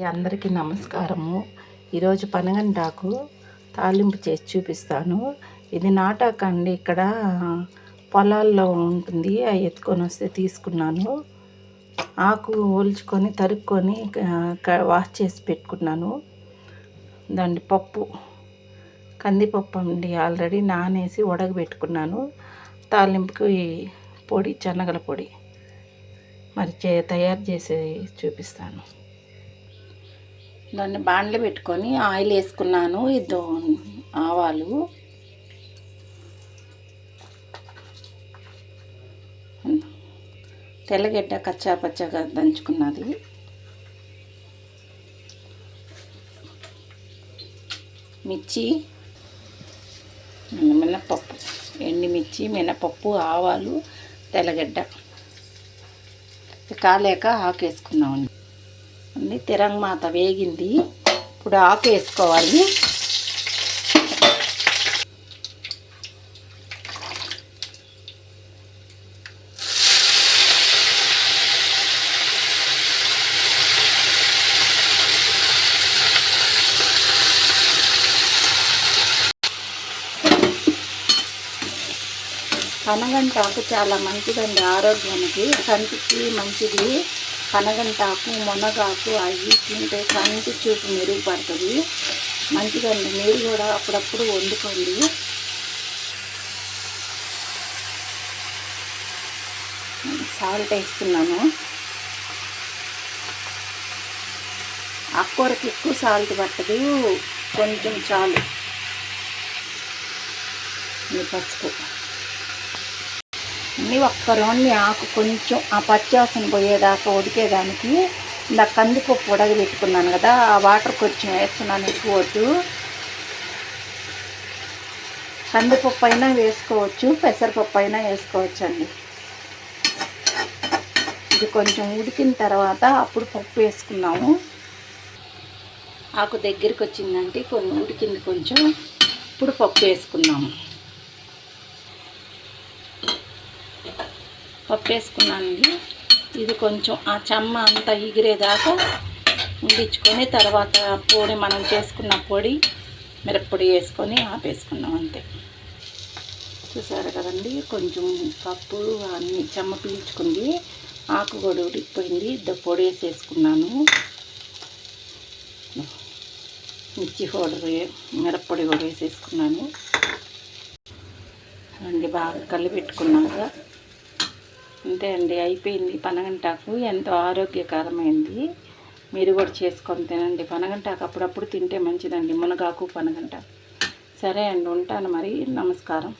అందరికీ నమస్కారము. ఈరోజు పనగంటాకు తాలింపు చేసి చూపిస్తాను. ఇది నాటాకండి, ఇక్కడ పొలాల్లో ఉంటుంది. అవి ఎత్తుకొని వస్తే తీసుకున్నాను. ఆకు ఒలుచుకొని తరుక్కొని వాష్ చేసి పెట్టుకున్నాను. దాని పప్పు కందిపప్పు అండి, ఆల్రెడీ నానేసి ఉడకబెట్టుకున్నాను. తాలింపుకి పొడి, శనగల పొడి మరి తయారు చేసి చూపిస్తాను. దాన్ని బాండ్లో పెట్టుకొని ఆయిల్ వేసుకున్నాను. ఇది ఆవాలు, తెల్లగడ్డ కచ్చా పచ్చగా దంచుకున్నది, మిర్చి, మినపప్పు, ఎండుమిర్చి, మినపప్పు, ఆవాలు, తెల్లగడ్డ కాలేక ఆకు వేసుకున్నామండి. అన్నీ తిరంగమాత వేగింది. ఇప్పుడు ఆకు వేసుకోవాలి. పనగంటాకు చాలా మంచిదండి ఆరోగ్యానికి, కంటికి మంచిది. పనగంటాకు, మునగాకు అవి తింటే కంటి చూపు మెరుగుపడుతుంది. మంచిదండి. మీరు కూడా అప్పుడప్పుడు వండుకోండి. సాల్ట్ వేస్తున్నాను. ఆకుకూరకి ఎక్కువ సాల్ట్ పట్టదు, కొంచెం చాలు. పసుపు అన్నీ ఒక్క రౌండ్ని ఆకు కొంచెం ఆ పచ్చివాసన పోయేదాకా ఉడికేదానికి ఇందాక కందిపప్పు ఉడకబెట్టుకున్నాను కదా, ఆ వాటర్ కొంచెం వేస్తున్నాను, ఎక్కువ వద్దు. కందిపప్పు అయినా వేసుకోవచ్చు, పెసరపప్పు అయినా వేసుకోవచ్చు అండి. ఇది కొంచెం ఉడికిన తర్వాత అప్పుడు పప్పు వేసుకున్నాము. ఆకు దగ్గరికి వచ్చిందంటే కొన్ని ఉడికింది కొంచెం, ఇప్పుడు పప్పు వేసుకున్నాము. పప్పు వేసుకున్నానండి. ఇది కొంచెం ఆ చెమ్మ అంతా ఎగిరేదాకా ఉండించుకొని తర్వాత పొడి, మనం చేసుకున్న పొడి, మిరప్పొడి వేసుకొని ఆపేసుకున్నాం అంతే. చూసారు కదండి, కొంచెం పప్పు అన్నీ చెమ్మ పీల్చుకుంది, ఆకు కూడా ఉడికిపోయింది. పొడి వేసేసుకున్నాను. మిర్చి పౌడర్, మిరప్పొడి కూడా వేసేసుకున్నాను అండి. బాగా కలిపెట్టుకున్నాక అంతే అండి, అయిపోయింది. పనగంటాకు ఎంతో ఆరోగ్యకరమైంది. మీరు కూడా చేసుకొని తినండి. పనగంటాకు అప్పుడప్పుడు తింటే మంచిదండి, మునగాకు, పనగంటాకు. సరే అండి, ఉంటాను మరి. నమస్కారం.